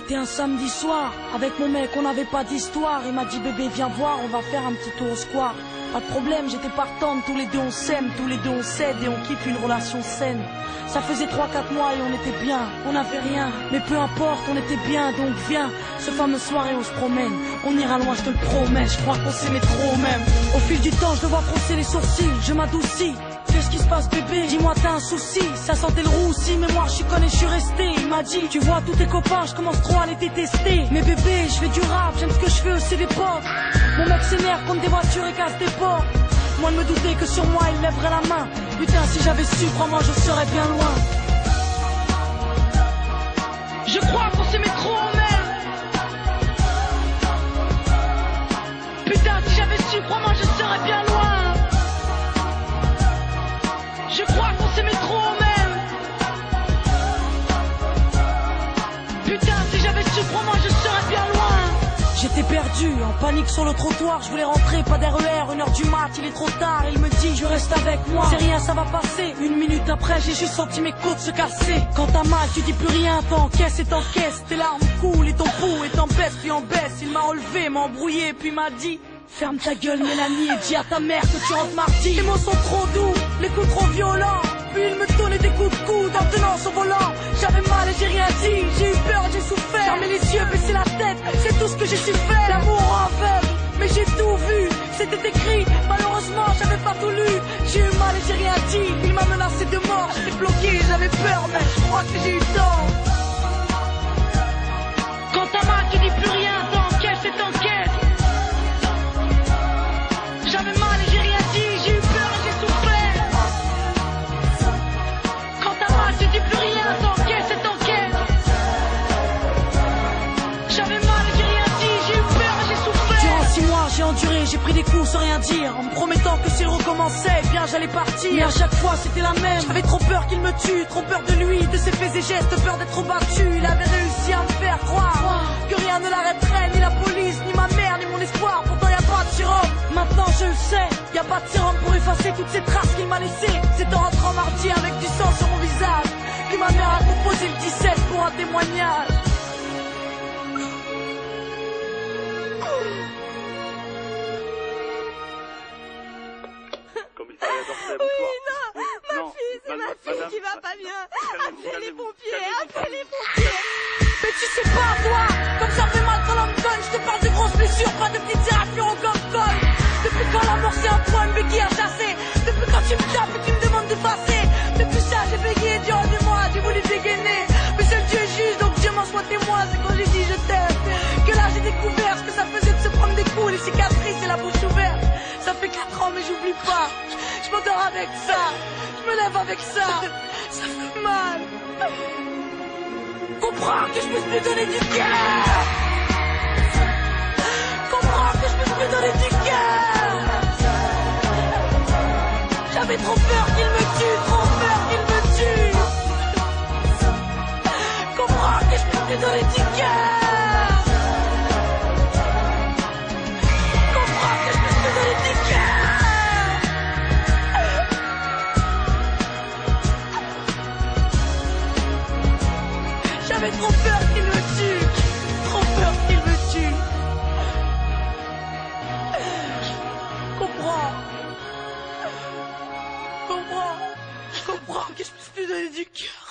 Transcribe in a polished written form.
C'était un samedi soir, avec mon mec on n'avait pas d'histoire. Il m'a dit bébé viens voir, on va faire un petit tour au square. Pas de problème, j'étais partante, tous les deux on s'aime, tous les deux on cède et on kiffe une relation saine. Ça faisait 3-4 mois et on était bien, on n'avait rien, mais peu importe, on était bien, donc viens. Ce fameux soir et on se promène, on ira loin, je te le promets, je crois qu'on s'aimait trop même. Au fil du temps, je le vois froncer les sourcils, je m'adoucis. Qu'est-ce qui se passe bébé? Dis-moi t'as un souci. Ça sentait le roussi mais moi je suis connu, je suis resté. Il m'a dit tu vois tous tes copains, je commence trop à les détester. Mais bébé je fais du rap, j'aime ce que je fais aussi des potes. Mon mec s'énerve contre des voitures et casse des portes. Moi de me douter que sur moi il lèverait la main. Putain si j'avais su, crois-moi je serais bien loin. Je crois qu'on s'aimait trop même. Putain si j'avais su, crois-moi je serais bien loin. Je crois qu'on s'aimait trop même. Putain si j'avais su, crois-moi je serais bien loin. J'étais perdu, en panique sur le trottoir. Je voulais rentrer, pas d'RER, 1h du mat, il est trop tard. Il me dit, je reste avec moi, c'est rien, ça va passer. Une minute après, j'ai juste senti mes côtes se casser. Quand t'as mal, tu dis plus rien, t'encaisses et t'encaisses. Tes larmes coulent et ton pouls est en baisse, puis en baisse. Il m'a relevé, m'a embrouillé, puis m'a dit ferme ta gueule Mélanie et dis à ta mère que tu rentres mardi. Les mots sont trop doux, les coups trop violents. Puis il me donnait des coups de coude en tenant son volant. J'avais mal et j'ai rien dit, j'ai eu peur, j'ai souffert. Fermer les yeux, baisser la tête, c'est tout ce que j'ai su faire. L'amour aveugle, mais j'ai tout vu. C'était écrit, malheureusement j'avais pas tout lu. J'ai eu mal et j'ai rien dit, il m'a menacé de mort. J'étais bloqué, j'avais peur mais je crois que j'ai eu tort. Quand ta main qui dit plus rien, t'encaisses et t'encaisses. J'avais mal et j'ai rien dit, j'ai eu peur et j'ai souffert. Quand ta main te dit plus rien, t'encaisses et t'encaisses. J'avais mal et j'ai rien dit, j'ai eu peur et j'ai souffert. Durant 6 mois j'ai enduré, j'ai pris des coups sans rien dire, en me promettant que s'il recommençait, eh bien j'allais partir. Mais à chaque fois c'était la même, j'avais trop peur qu'il me tue, trop peur de lui, de ses faits et gestes, peur d'être battu. Il avait réussi à me faire croire que rien ne l'arrêterait, ni la police, ni ma mère, ni mon espoir. Pourtant y a pas de sérum, maintenant je le sais. Y a pas de sérum pour effacer toutes ces traces qu'il m'a laissées. C'est en rentrant mardi avec du sang sur mon visage que ma mère a composé le 17 pour un témoignage. Oui, non, ma fille, c'est ma fille qui va pas bien. Appelez les pompiers, appelez les pompiers. Mais tu sais pas toi, comme ça fait mal quand l'on me donne. Je te parle de grosses blessures, pas de petites éraflures au gomme-colle. Depuis quand l'amour c'est un point, une béquille à chasser. Depuis quand tu me tapes et tu me demandes d'effacer. Depuis ça j'ai bégayé du haut de moi, j'ai voulu dégainer. Mais seul Dieu est juge, donc Dieu m'en soit témoin. C'est quand j'ai dit je t'aime que là j'ai découvert ce que ça faisait de se prendre des coups, les cicatrices et la bouche ouverte. Ça fait 4 ans mais j'oublie pas. Je m'endors avec ça, je me lève avec ça. Ça fait mal. Comprends que je puisse plus donner du cœur. Comprends que je puisse plus donner du cœur. J'avais trop peur qu'il me tue, trop peur qu'il me tue. Comprends que je puisse plus donner du cœur. Comprends que je puisse plus donner du cœur. J'avais trop peur qu'il me tue, trop peur qu'il me tue. Comprends. Comprends que je puisse plus donner du cœur.